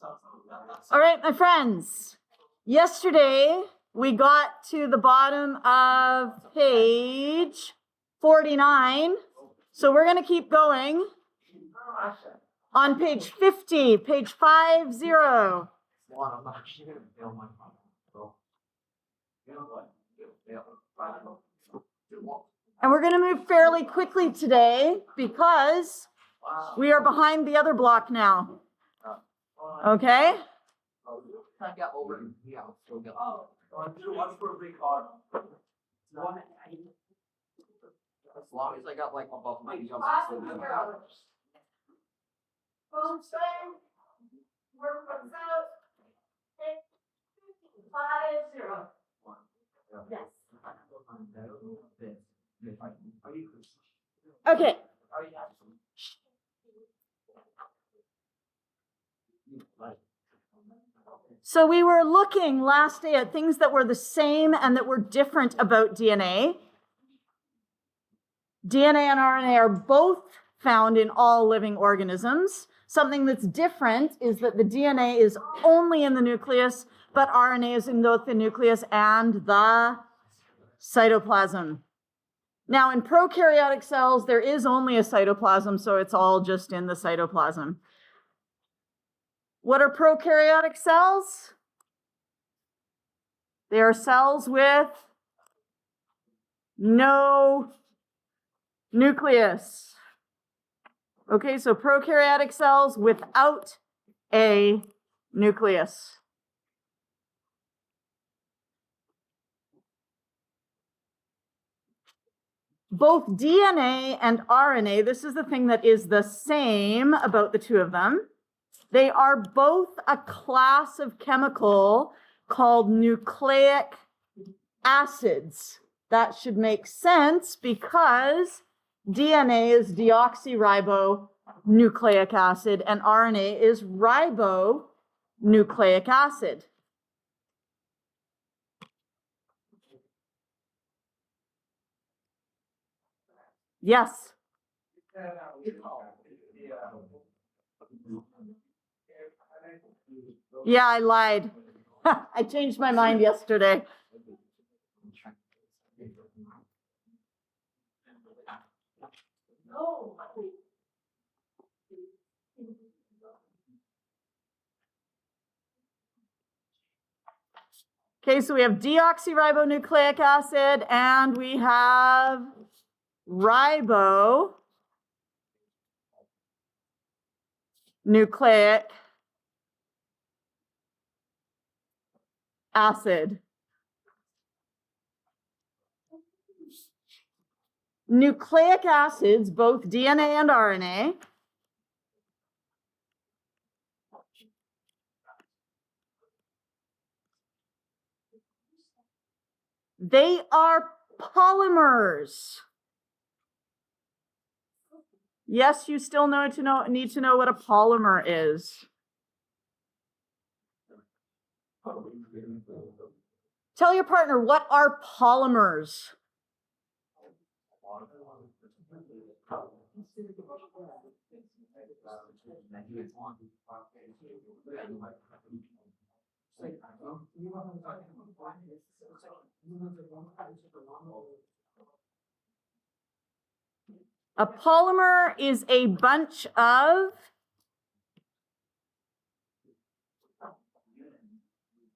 All right, my friends. Yesterday, we got to the bottom of page 49. So we're going to keep going on page 50, page 50. And we're going to move fairly quickly today because we are behind the other block now. Okay? As long as I got like above my Okay. So we were looking last day at things that were the same and that were different about DNA. DNA and RNA are both found in all living organisms. Something that's different is that the DNA is only in the nucleus, but RNA is in both the nucleus and the cytoplasm. Now, in prokaryotic cells, there is only a cytoplasm, so it's all just in the cytoplasm. What are prokaryotic cells? They are cells with no nucleus. Okay, so prokaryotic cells without a nucleus. Both DNA and RNA, this is the thing that is the same about the two of them. They are both a class of chemical called nucleic acids. That should make sense because DNA is deoxyribonucleic acid and RNA is ribonucleic acid. Yes. Yeah, I lied. I changed my mind yesterday. Okay, so we have deoxyribonucleic acid and we have ribonucleic acid. Nucleic acids, both DNA and RNA, they are polymers. Yes, you still need to know what a polymer is. Tell your partner, what are polymers? A polymer is a bunch of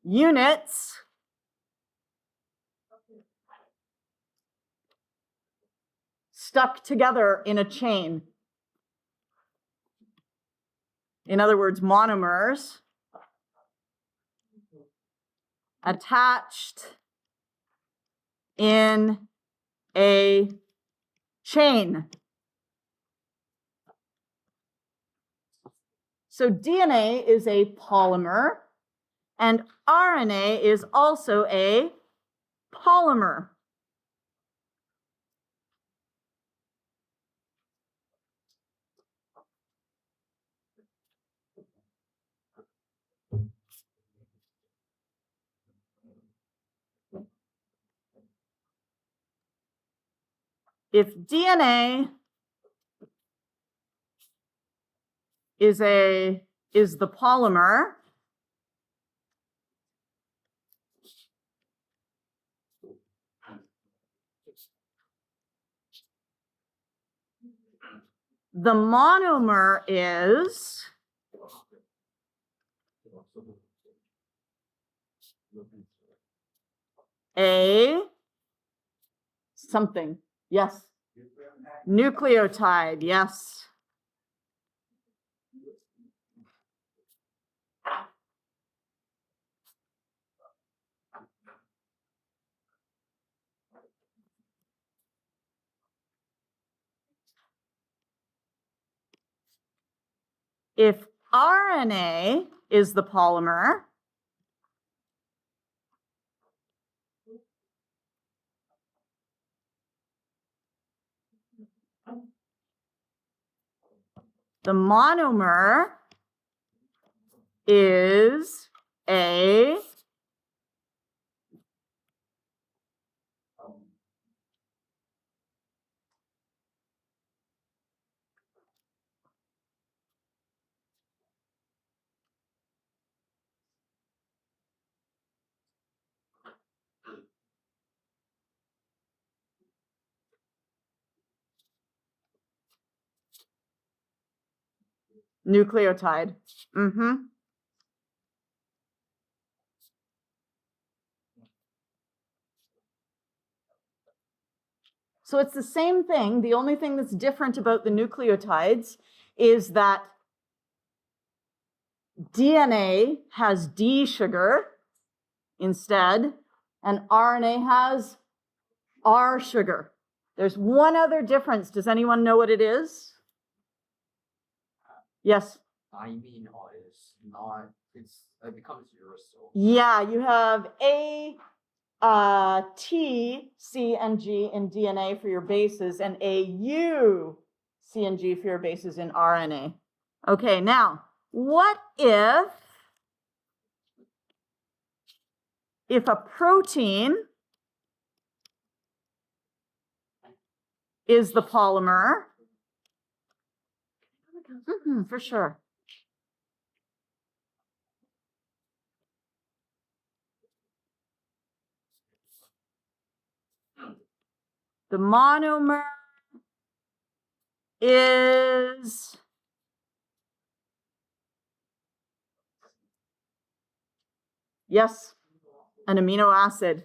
units stuck together in a chain. In other words, monomers attached in a chain. So DNA is a polymer, and RNA is also a polymer. If DNA is a is the polymer. The monomer is a something. Yes. Nucleotide. Yes. If RNA is the polymer, the monomer is a nucleotide. So it's the same thing. The only thing that's different about the nucleotides is that DNA has D sugar instead, and RNA has R sugar. There's one other difference. Does anyone know what it is? Yes. Thymine is not, it becomes uracil. Yeah, you have A, T, C, and G in DNA for your bases, and A, U, C, and G for your bases in RNA. Okay, now, what if a protein is the polymer? For sure. The monomer is yes, an amino acid.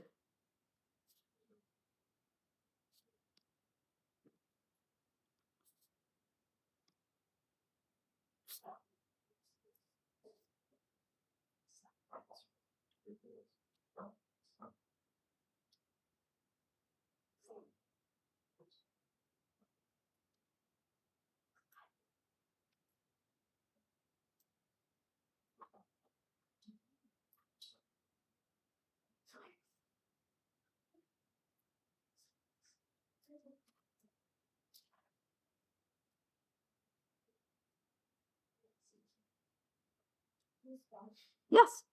Yes.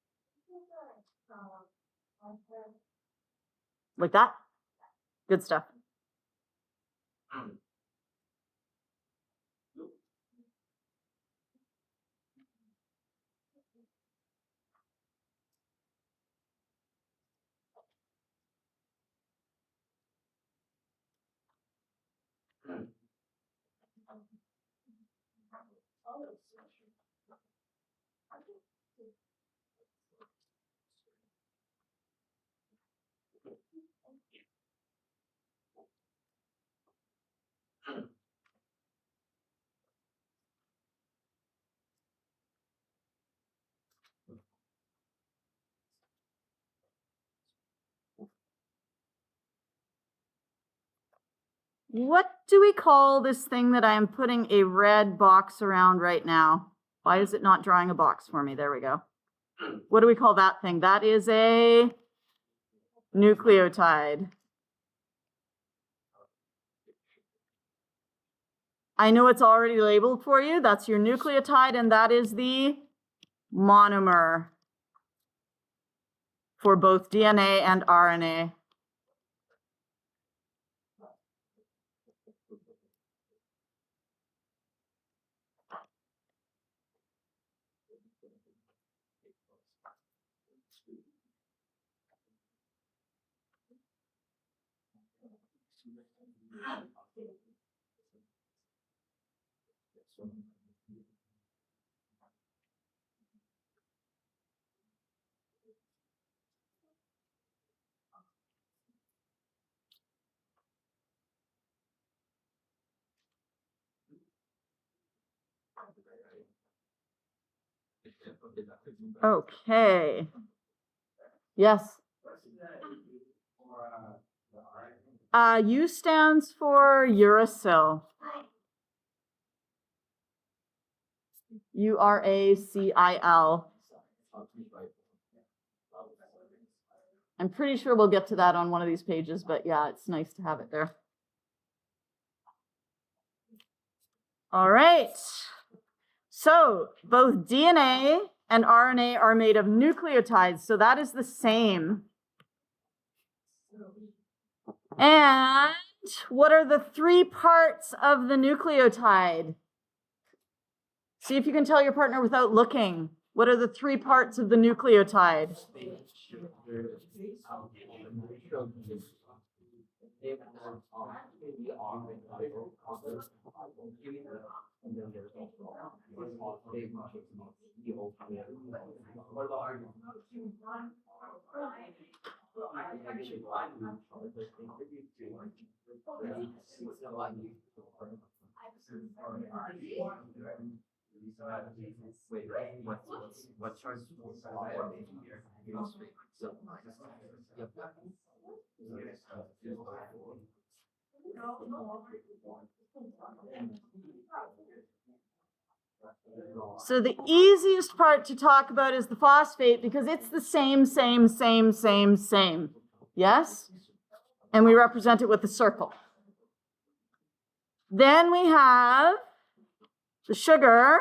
Like that? Good stuff. What do we call this thing that I am putting a red box around right now? Why is it not drawing a box for me? There we go. What do we call that thing? That is a nucleotide. I know it's already labeled for you. That's your nucleotide, and that is the monomer for both DNA and RNA. Okay. Yes. U stands for uracil. URACIL. I'm pretty sure we'll get to that on one of these pages, but yeah, it's nice to have it there. All right. So both DNA and RNA are made of nucleotides, so that is the same. And what are the three parts of the nucleotide? See if you can tell your partner without looking. What are the three parts of the nucleotide? So the easiest part to talk about is the phosphate because it's the same. Yes? And we represent it with a circle. Then we have the sugar,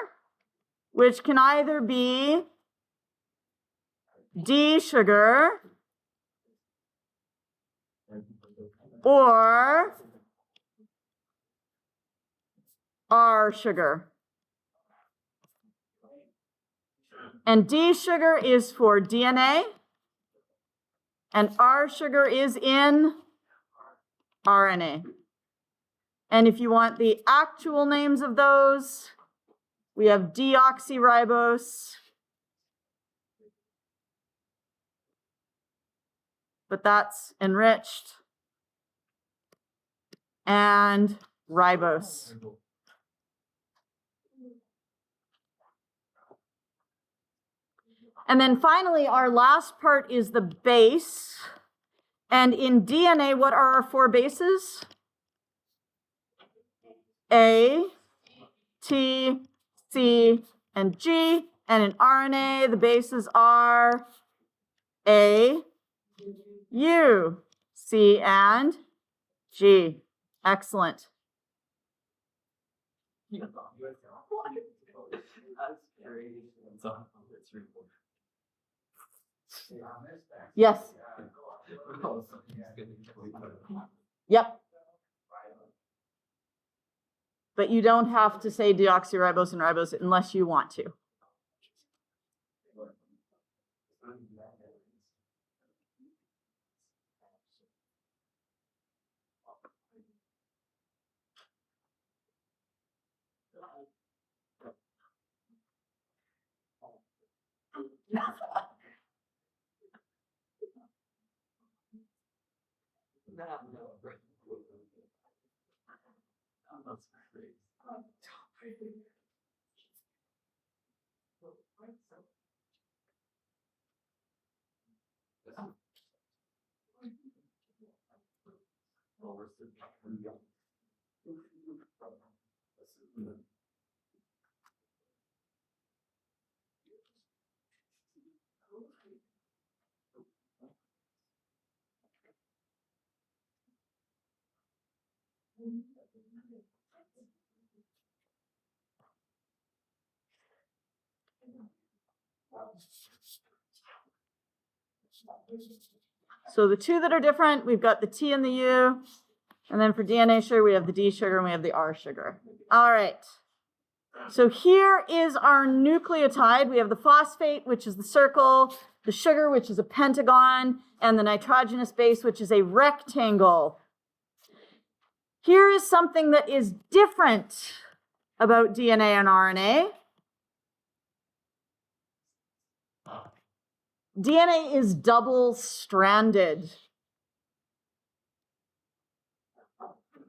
which can either be D sugar or R sugar. And D sugar is for DNA, and R sugar is in RNA. And if you want the actual names of those, we have deoxyribose, but that's enriched, and ribose. And then finally, our last part is the base. And in DNA, what are our four bases? A, T, C, and G. And in RNA, the bases are A, U, C, and G. Excellent. Yes. Yep. But you don't have to say deoxyribose and ribose unless you want to. So the two that are different, we've got the T and the U. And then for DNA sugar, we have the D sugar and we have the R sugar. All right. So here is our nucleotide. We have the phosphate, which is the circle, the sugar, which is a pentagon, and the nitrogenous base, which is a rectangle. Here is something that is different about DNA and RNA. DNA is double-stranded.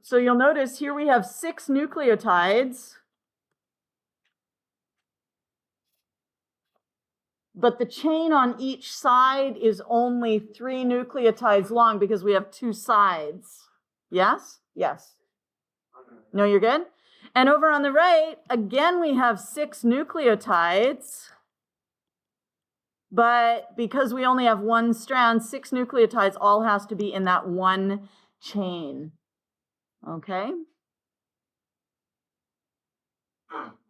So you'll notice here we have 6 nucleotides, but the chain on each side is only 3 nucleotides long because we have 2 sides. Yes? Yes. No, you're good? And over on the right, again, we have 6 nucleotides, but because we only have 1 strand, 6 nucleotides all has to be in that one chain. Okay?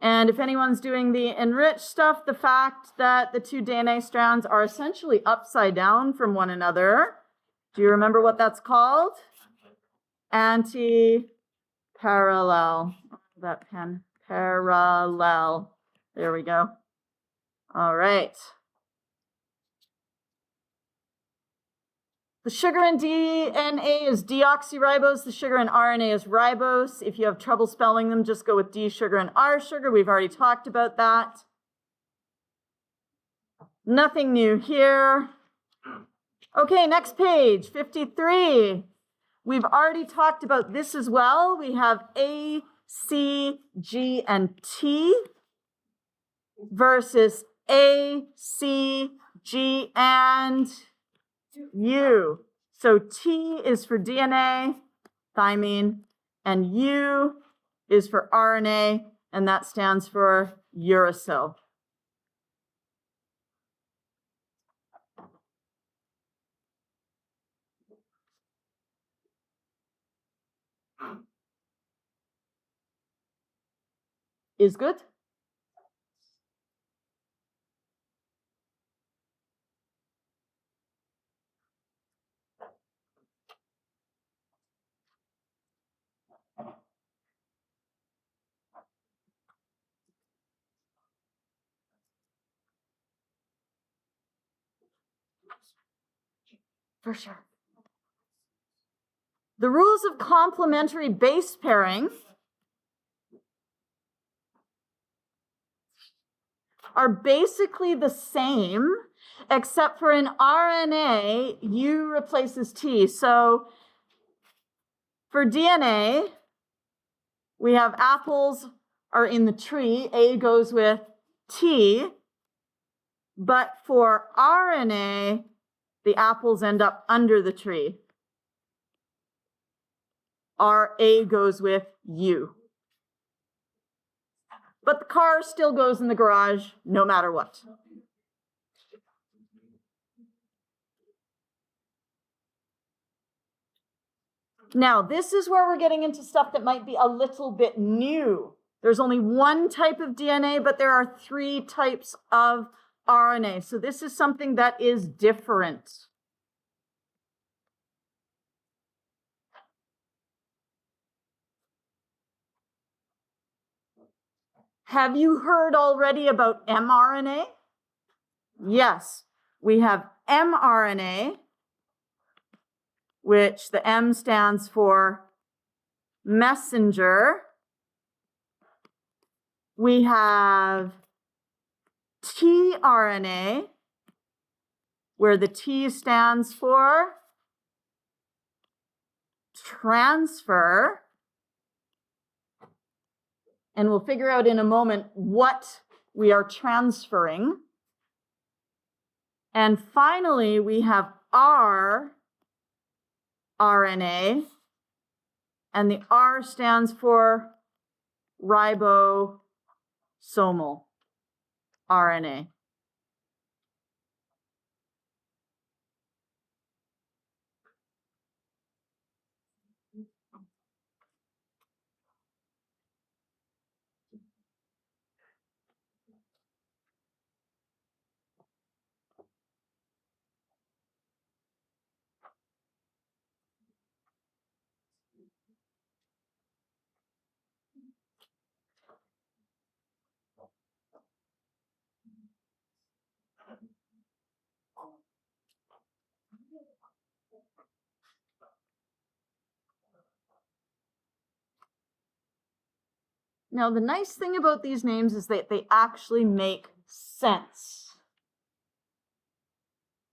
And if anyone's doing the enriched stuff, the fact that the 2 DNA strands are essentially upside down from one another, do you remember what that's called? Anti-parallel. That pen. Parallel. There we go. All right. The sugar in DNA is deoxyribose. The sugar in RNA is ribose. If you have trouble spelling them, just go with D sugar and R sugar. We've already talked about that. Nothing new here. Okay, next page, 53. We've already talked about this as well. We have A, C, G, and T versus A, C, G, and U. So T is for DNA, thymine, and U is for RNA, and that stands for uracil. Is good? For sure. The rules of complementary base pairing are basically the same, except for in RNA, U replaces T. So for DNA, we have apples are in the tree, A goes with T, but for RNA, the apples end up under the tree. A goes with U. But the car still goes in the garage no matter what. Now, this is where we're getting into stuff that might be a little bit new. There's only 1 type of DNA, but there are 3 types of RNA. So this is something that is different. Have you heard already about mRNA? Yes, we have mRNA, which the M stands for messenger. We have tRNA, where the T stands for transfer. And we'll figure out in a moment what we are transferring. And finally, we have rRNA, and the R stands for ribosomal RNA. Now, the nice thing about these names is that they actually make sense.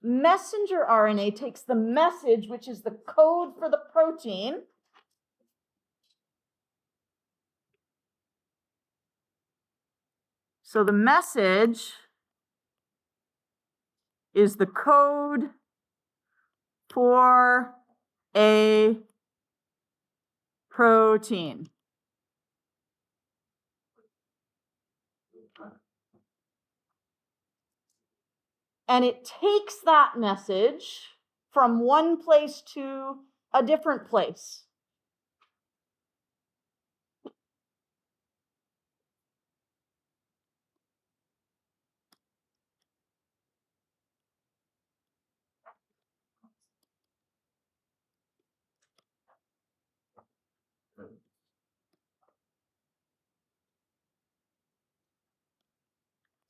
Messenger RNA takes the message, which is the code for the protein, so the message is the code for a protein. And it takes that message from one place to a different place.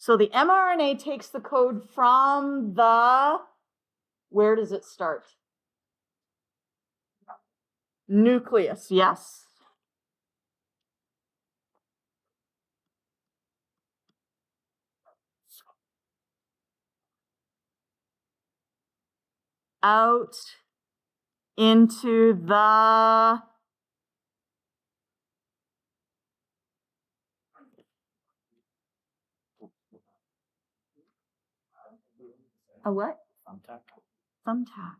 So the mRNA takes the code from the, where does it start? Nucleus, yes. Out into the a what? Thumbtack. Thumbtack.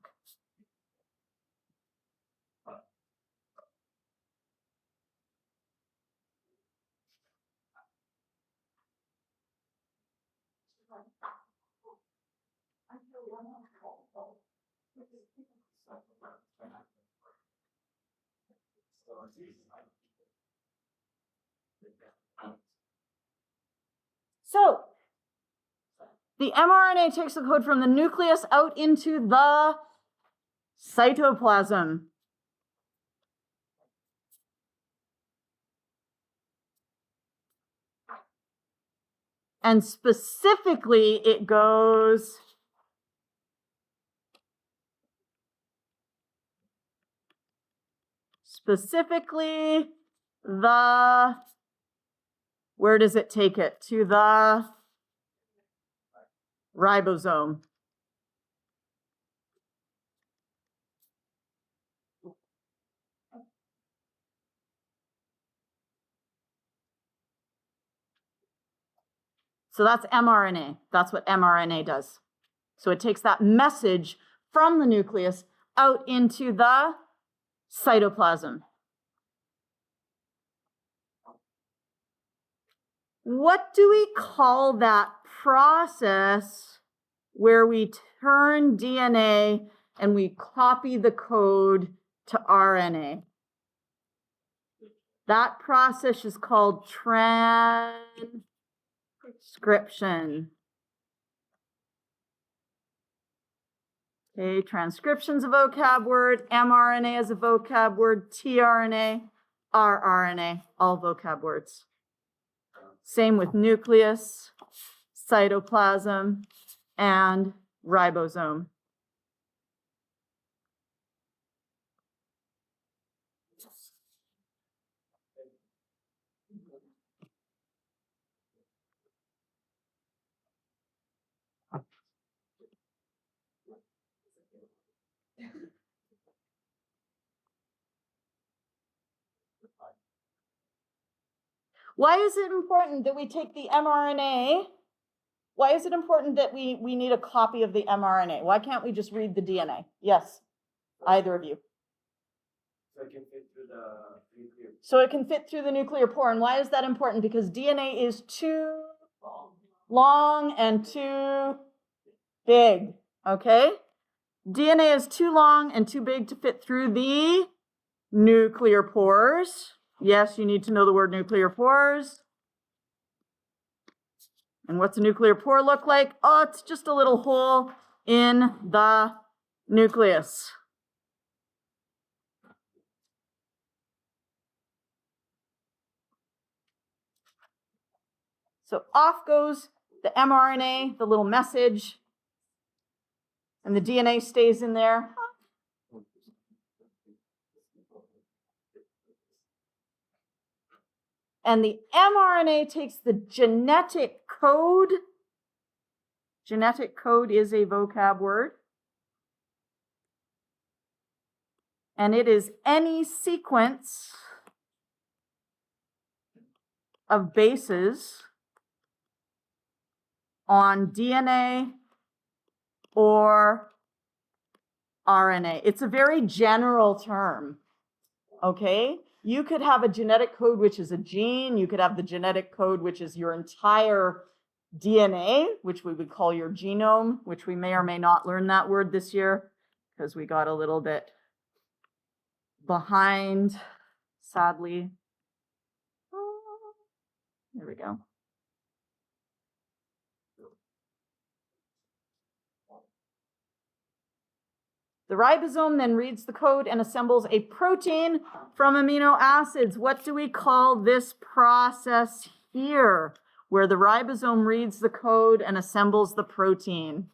So the mRNA takes the code from the nucleus out into the cytoplasm. And specifically, it goes specifically the, where does it take it? To the ribosome. So that's mRNA. That's what mRNA does. So it takes that message from the nucleus out into the cytoplasm. What do we call that process where we turn DNA and we copy the code to RNA? That process is called transcription. Okay, transcription's a vocab word, mRNA is a vocab word, tRNA, rRNA, all vocab words. Same with nucleus, cytoplasm, and ribosome. Why is it important that we take the mRNA? Why is it important that we need a copy of the mRNA? Why can't we just read the DNA? Yes, either of you. So it can fit through the nuclear. So it can fit through the nuclear pore. And why is that important? Because DNA is too long and too big, okay? DNA is too long and too big to fit through the nuclear pores. Yes, you need to know the word nuclear pores. And what's a nuclear pore look like? Oh, it's just a little hole in the nucleus. So off goes the mRNA, the little message, and the DNA stays in there. And the mRNA takes the genetic code. Genetic code is a vocab word. And it is any sequence of bases on DNA or RNA. It's a very general term, okay? You could have a genetic code which is a gene. You could have the genetic code which is your entire DNA, which we would call your genome, which we may or may not learn that word this year because we got a little bit behind, sadly. There we go. The ribosome then reads the code and assembles a protein from amino acids. What do we call this process here, where the ribosome reads the code and assembles the protein?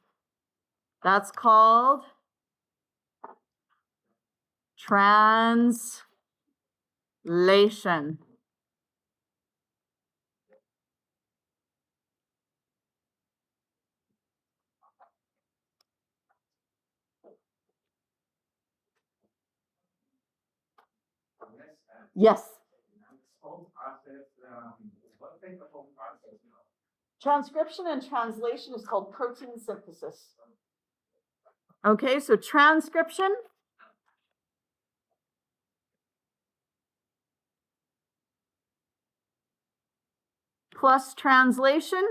That's called translation. Yes. Transcription and translation is called protein synthesis. Okay, so transcription plus translation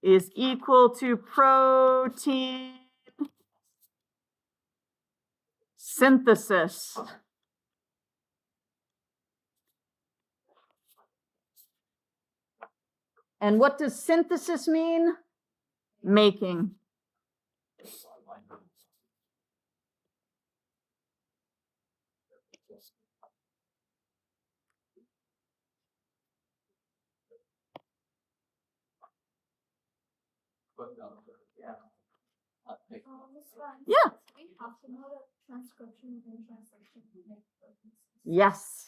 is equal to protein synthesis. And what does synthesis mean? Making. Yeah. Yes.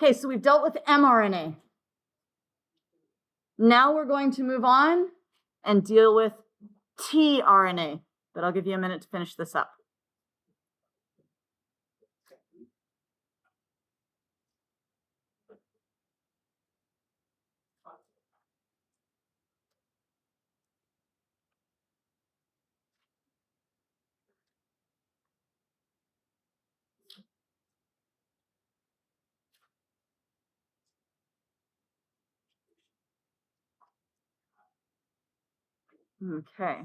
Okay, so we've dealt with mRNA. Now we're going to move on and deal with tRNA, but I'll give you a minute to finish this up. Okay.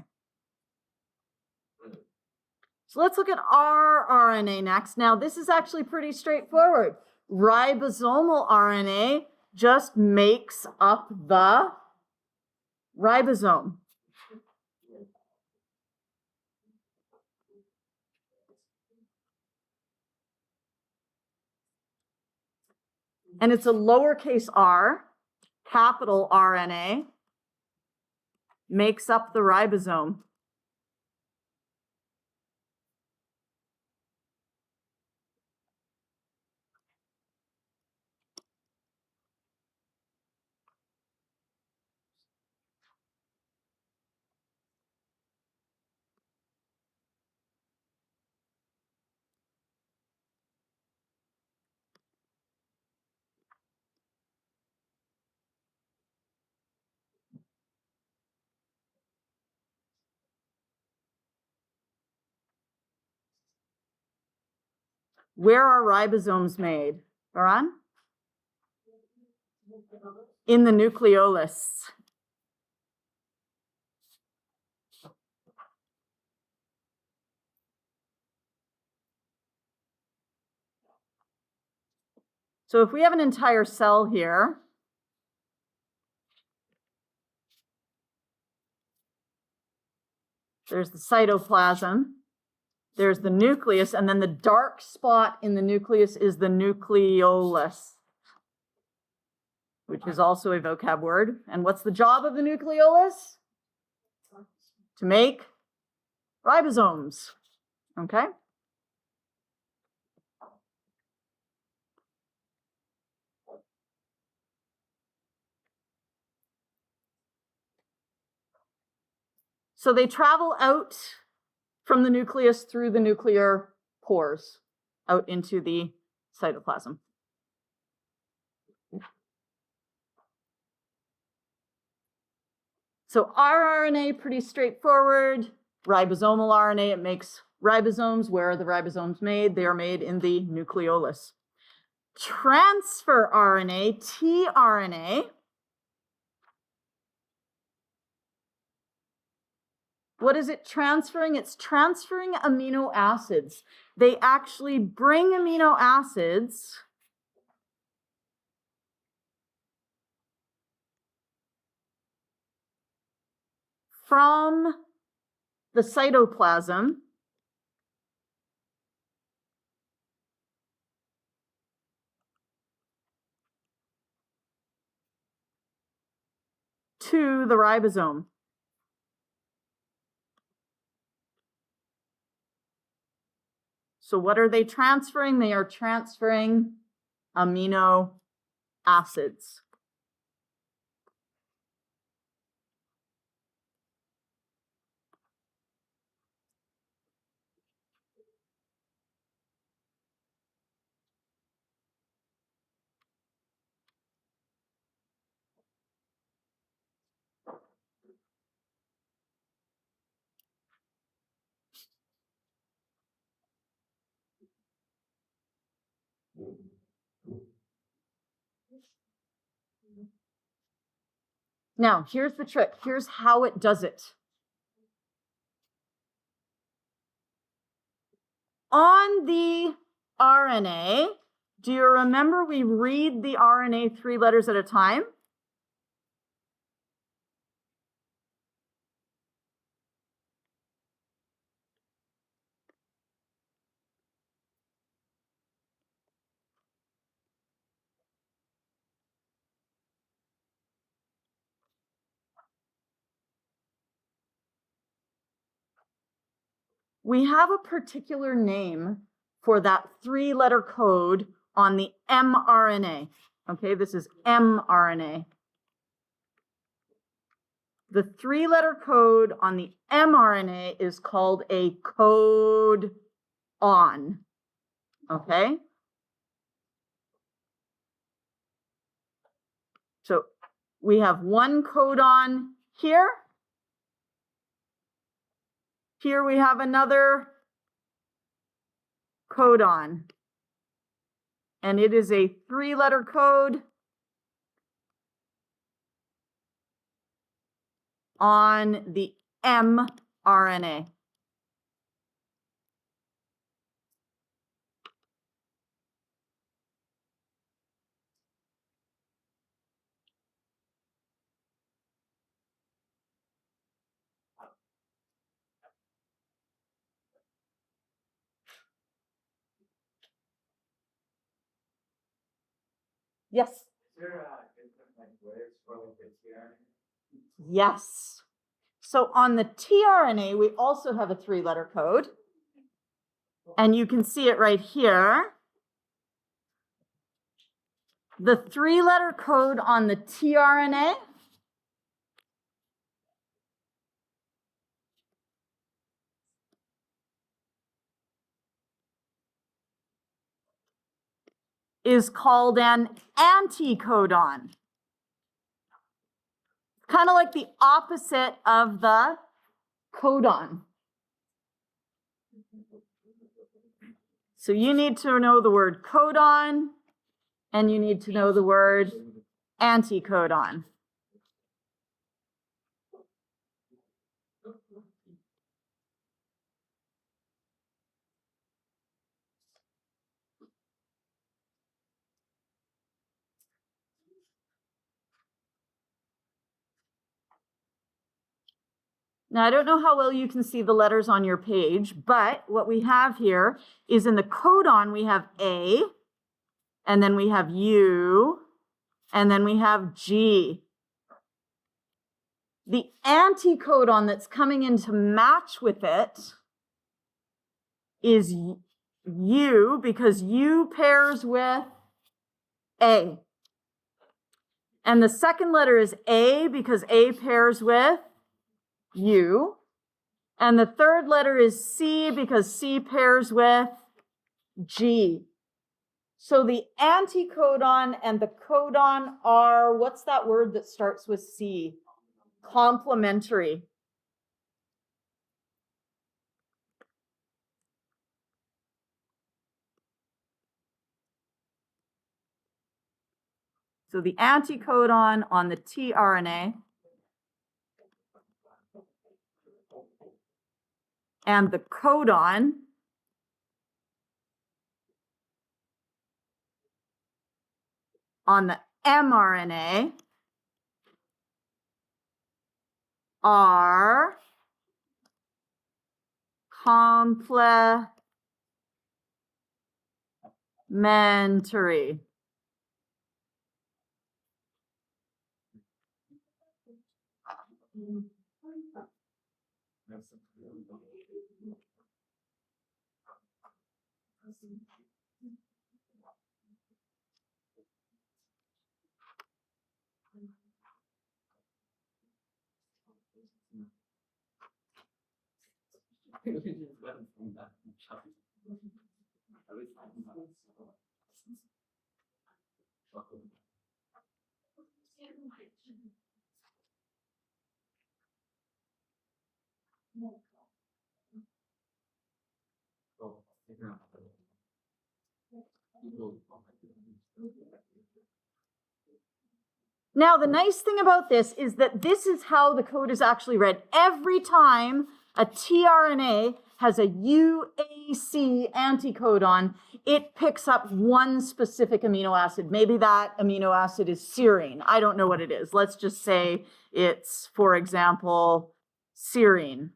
So let's look at rRNA next. Now, this is actually pretty straightforward. Ribosomal RNA just makes up the ribosome. And it's a lowercase r, capital RNA, makes up the ribosome. Where are ribosomes made? Baran? In the nucleolus. So if we have an entire cell here, there's the cytoplasm, there's the nucleus, and then the dark spot in the nucleus is the nucleolus, which is also a vocab word. And what's the job of the nucleolus? To make ribosomes, okay? So they travel out from the nucleus through the nuclear pores out into the cytoplasm. So rRNA, pretty straightforward. Ribosomal RNA, it makes ribosomes. Where are the ribosomes made? They are made in the nucleolus. Transfer RNA, tRNA. What is it transferring? It's transferring amino acids. They actually bring amino acids from the cytoplasm to the ribosome. So what are they transferring? They are transferring amino acids. Now, here's the trick. Here's how it does it. On the RNA, do you remember we read the RNA 3 letters at a time? We have a particular name for that 3-letter code on the mRNA. Okay, this is mRNA. The 3-letter code on the mRNA is called a codon. Okay? So we have one codon here. Here we have another codon. And it is a 3-letter code on the mRNA. Yes. Is there different like words for like the tRNA? Yes. So on the tRNA, we also have a 3-letter code. And you can see it right here. The 3-letter code on the tRNA is called an anticodon. Kind of like the opposite of the codon. So you need to know the word codon, and you need to know the word anticodon. Now, I don't know how well you can see the letters on your page, but what we have here is in the codon, we have A, and then we have U, and then we have G. The anticodon that's coming in to match with it is U, because U pairs with A. And the second letter is A, because A pairs with U. And the third letter is C, because C pairs with G. So the anticodon and the codon are, what's that word that starts with C? Complementary. So the anticodon on the tRNA and the codon on the mRNA are complementary. Now, the nice thing about this is that this is how the code is actually read. Every time a tRNA has a UAC anticodon, it picks up one specific amino acid. Maybe that amino acid is serine. I don't know what it is. Let's just say it's, for example, serine.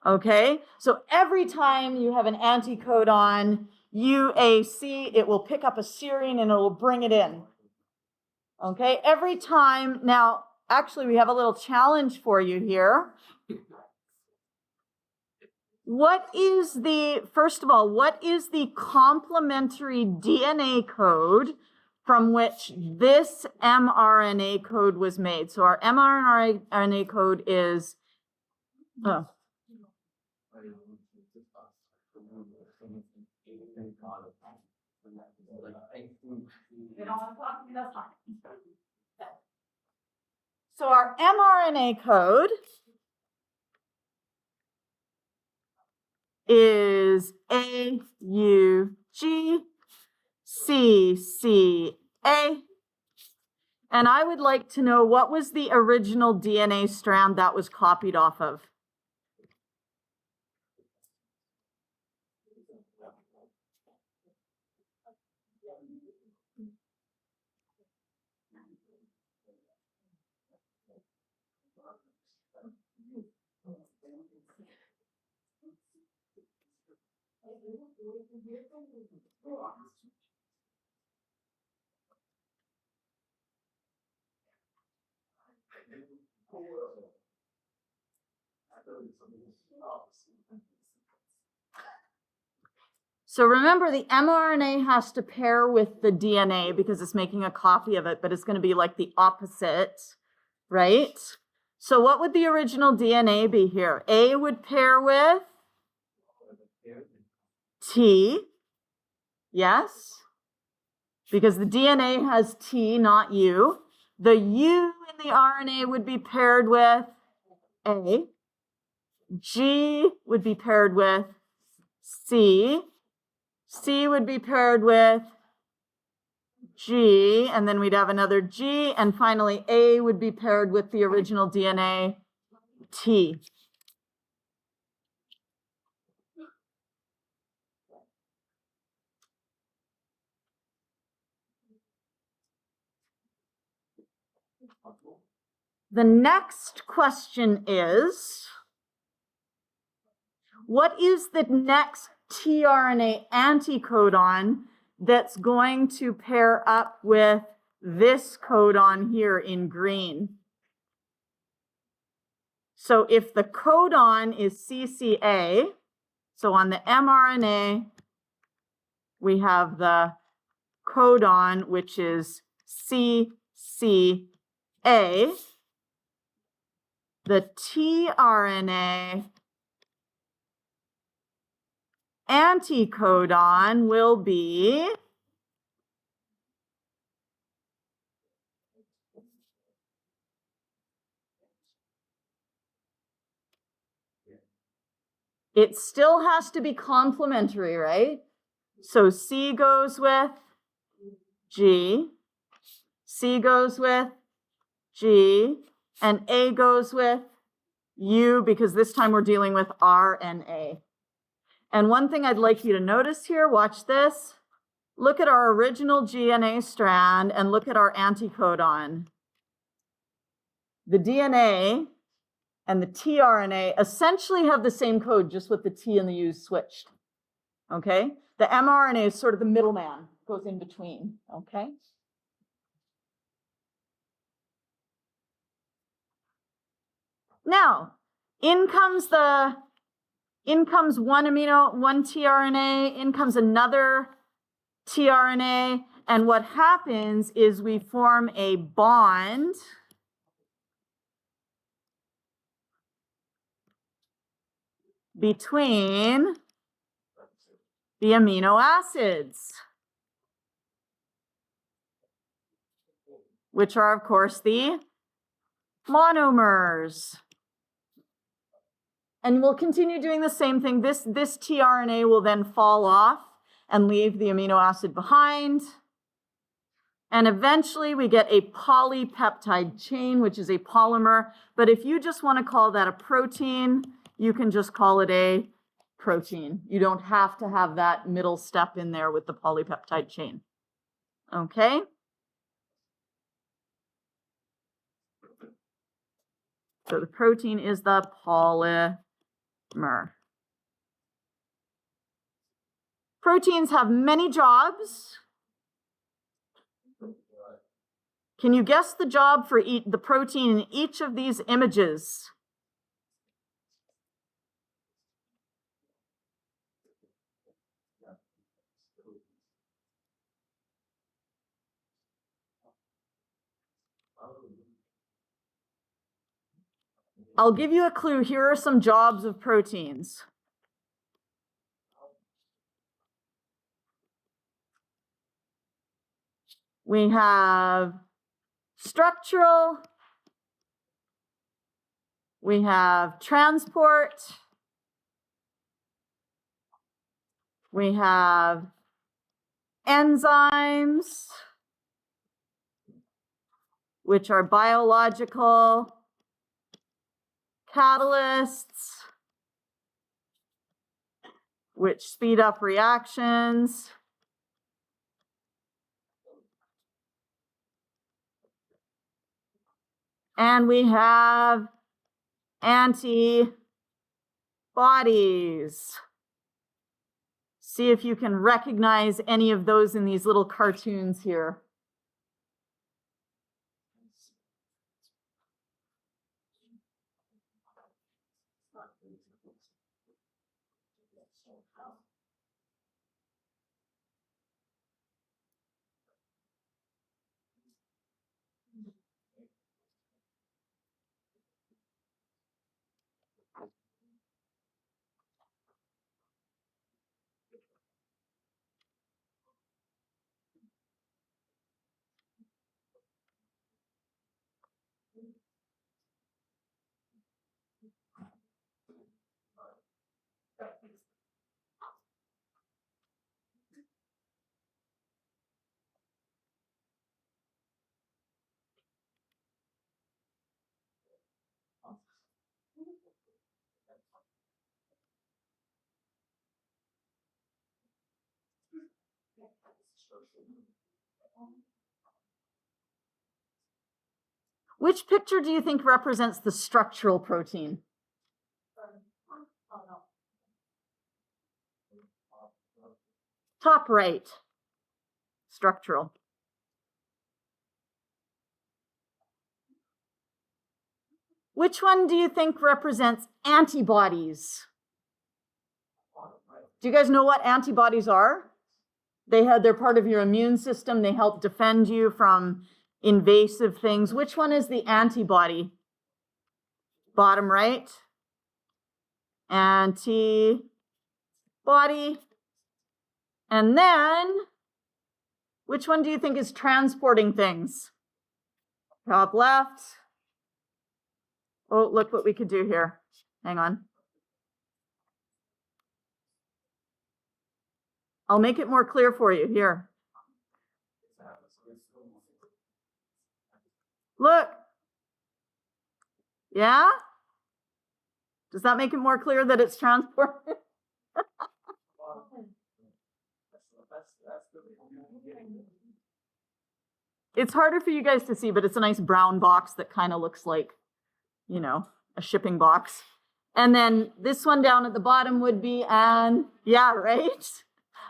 Okay, so every time you have an anticodon UAC, it will pick up a serine and it will bring it in. Okay, every time. Now, actually, we have a little challenge for you here. First of all, what is the complementary DNA code from which this mRNA code was made? So our mRNA code is, so our mRNA code is AUGCCA. And I would like to know, what was the original DNA strand that was copied off of? So remember, the mRNA has to pair with the DNA because it's making a copy of it, but it's going to be like the opposite, right? So what would the original DNA be here? A would pair with T, yes, because the DNA has T, not U. The U in the RNA would be paired with A. G would be paired with C. C would be paired with G, and then we'd have another G, and finally A would be paired with the original DNA, T. The next question is, what is the next tRNA anticodon that's going to pair up with this codon here in green? So if the codon is CCA, so on the mRNA, we have the codon, which is CCA. The tRNA anticodon will be it still has to be complementary, right? So C goes with G, C goes with G, and A goes with U, because this time we're dealing with RNA. And one thing I'd like you to notice here, watch this. Look at our original GNA strand and look at our anticodon. The DNA and the tRNA essentially have the same code, just with the T and the U switched. Okay? The mRNA is sort of the middleman, goes in between. Okay? Now, in comes one tRNA, in comes another tRNA, and what happens is we form a bond between the amino acids, which are, of course, the monomers. And we'll continue doing the same thing. This tRNA will then fall off and leave the amino acid behind. And eventually we get a polypeptide chain, which is a polymer. But if you just want to call that a protein, you can just call it a protein. You don't have to have that middle step in there with the polypeptide chain. Okay? So the protein is the polymer. Proteins have many jobs. Can you guess the job for the protein in each of these images? I'll give you a clue. Here are some jobs of proteins. We have structural, we have transport, we have enzymes, which are biological catalysts, which speed up reactions. And we have antibodies. See if you can recognize any of those in these little cartoons here. Which picture do you think represents the structural protein? Top right, structural. Which one do you think represents antibodies? Do you guys know what antibodies are? They're part of your immune system. They help defend you from invasive things. Which one is the antibody? Bottom right. Antibody. And then, which one do you think is transporting things? Top left. Oh, look what we could do here. Hang on. I'll make it more clear for you here. Look. Yeah? Does that make it more clear that it's transported? It's harder for you guys to see, but it's a nice brown box that kind of looks like, you know, a shipping box. And then this one down at the bottom would be yeah, right?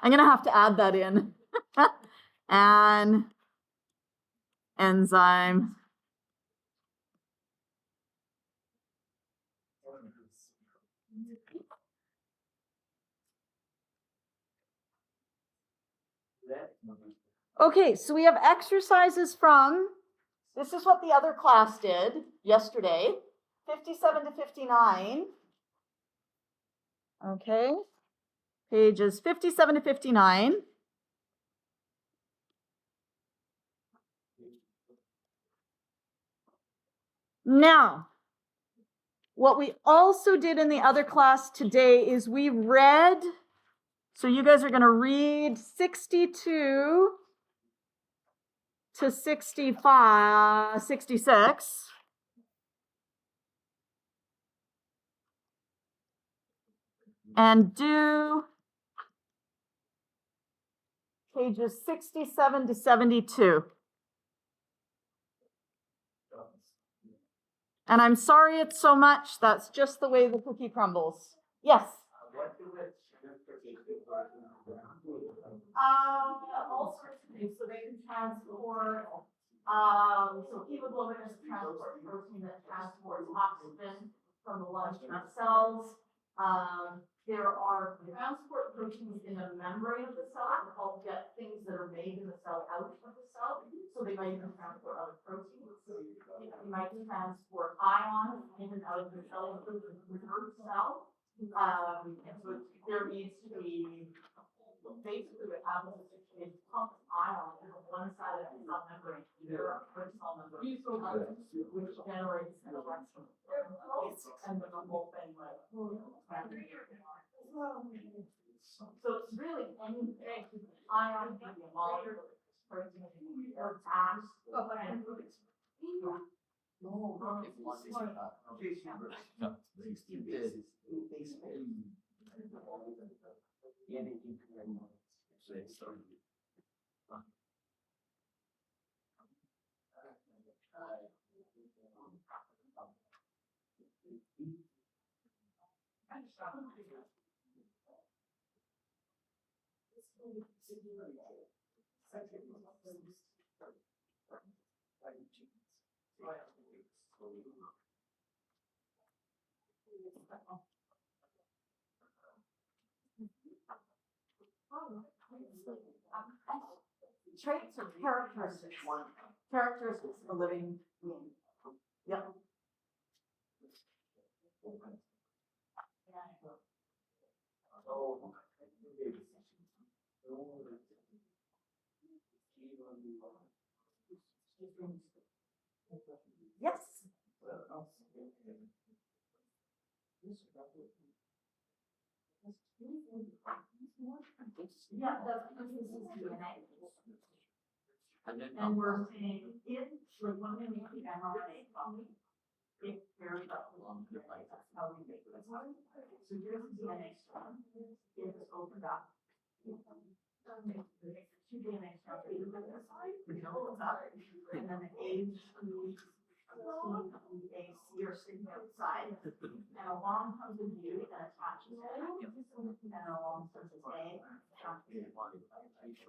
I'm going to have to add that in. An enzyme. Okay, so we have exercises from, this is what the other class did yesterday, 57 to 59. Okay, pages 57 to 59. Now, what we also did in the other class today is we read, so you guys are going to read 62 to 65, 66. And do pages 67 to 72. And I'm sorry it's so much. That's just the way the cookie crumbles. Yes? All sorts of things. So they can transport, so hemoglobin is a transport protein that transports oxygen from the lungs to the cells. There are transport proteins in the membrane of the cell that help get things that are made in the cell out of the cell. So they might even transport other proteins. You might transport ions in and out of the cell, including the nerve cell. And so there needs to be basically what happens is it pumps ion to one side of the cell membrane, either a cell membrane, which generates an electron. And then the whole thing like so it's really anything ion can be a molecule, protein or atoms. Traits or characteristics? Characteristics of a living being. Yep. Yes. Yeah, that's DNA. And we're saying if we're looking at the mRNA copy, it carries up along the way. That's how we make it. So here's the DNA strand. It's opened up. Two DNA strands, either by this side, we know what's up, and then the age AC are sticking outside, and along comes a U that attaches it, and along comes an A.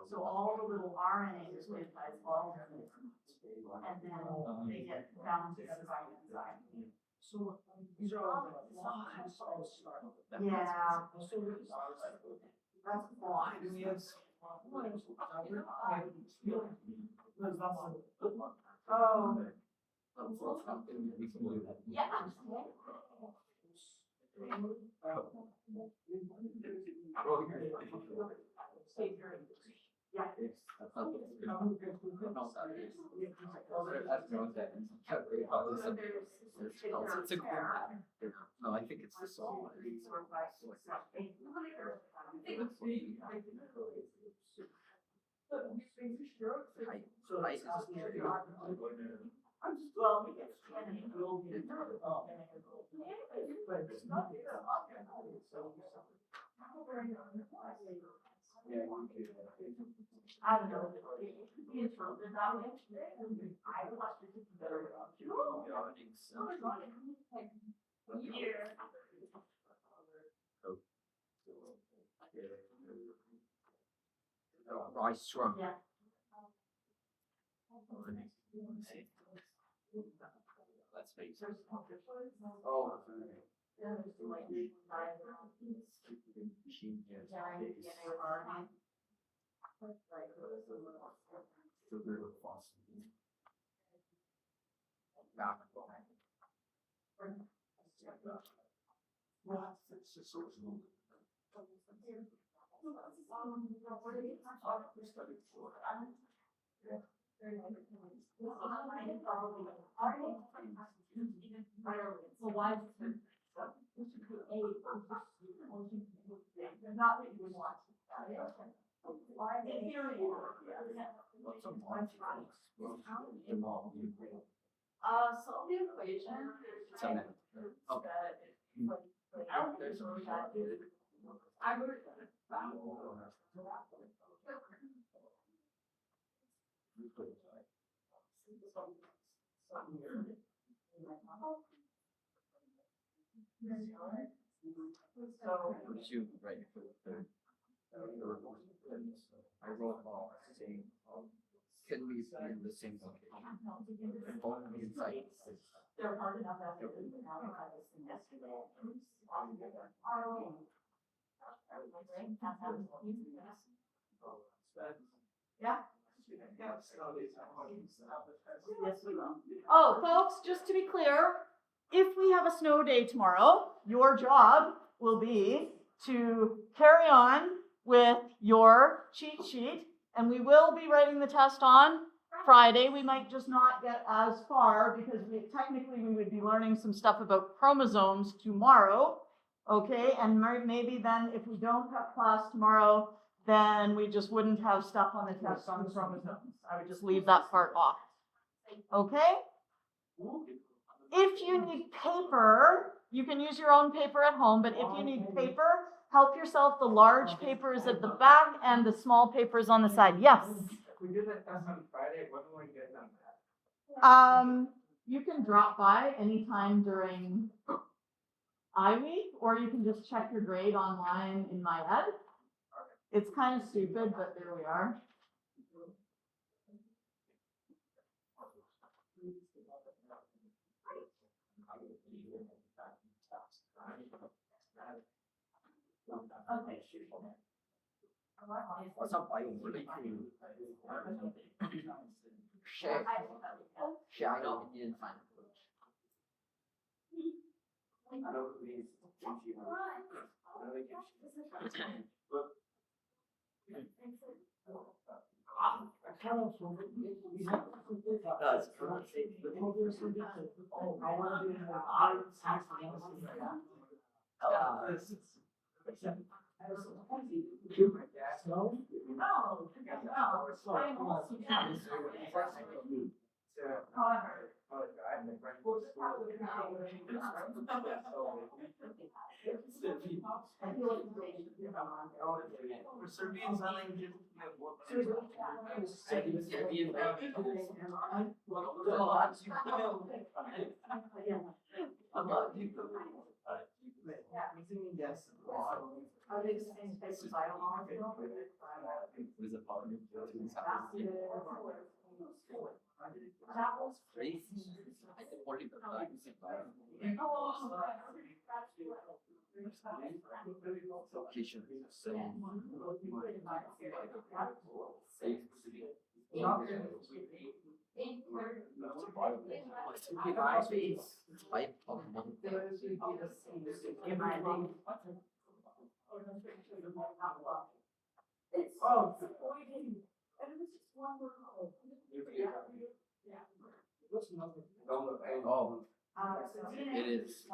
So all the little RNA nucleotides all and then they get bound together by an enzyme. So these are all Yeah. That's why. Oh. Yeah. Yeah. It's a cool app. No, I think it's the song. Well, I don't know. Rice strong. Yeah. Let's face it. Oh. Not that you would want. So the equation. It's a map. Okay. I would. So. You right for the third. I wrote all saying can we be in the same location? And both be inside. They're hard enough as it is now. I had this thing yesterday. Yeah. Yes, we will. Oh, folks, just to be clear, if we have a snow day tomorrow, your job will be to carry on with your cheat sheet, and we will be writing the test on Friday. We might just not get as far because technically we would be learning some stuff about chromosomes tomorrow, okay? And maybe then if we don't have class tomorrow, then we just wouldn't have stuff on the test on chromosomes. I would just leave that part off, okay? If you need paper, you can use your own paper at home, but if you need paper, help yourself. The large paper is at the back and the small paper is on the side. Yes? We did that test on Friday. When will we get done? You can drop by anytime during I-week, or you can just check your grade online in my head. It's kind of stupid, but there we are. Okay. What's up, I really cool. Share Indian fun. For Serbian sign language, Type of Oh, it is.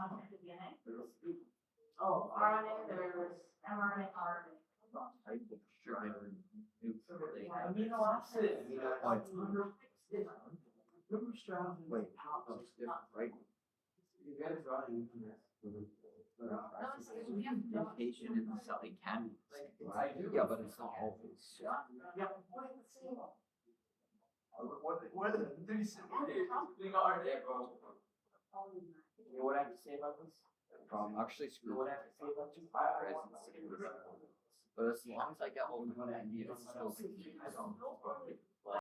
Oh, RNA, there's mRNA, RNA. Type of sugar. amino acid. Wait, that's different, right? You get it running. Mutation in the cell, it can be. Yeah, but it's not always. What are the three similarities between RNA, bro? You know what I have to say about this? Actually, You know screw what I it. have to say about this? But as long as I get all the ideas, it's still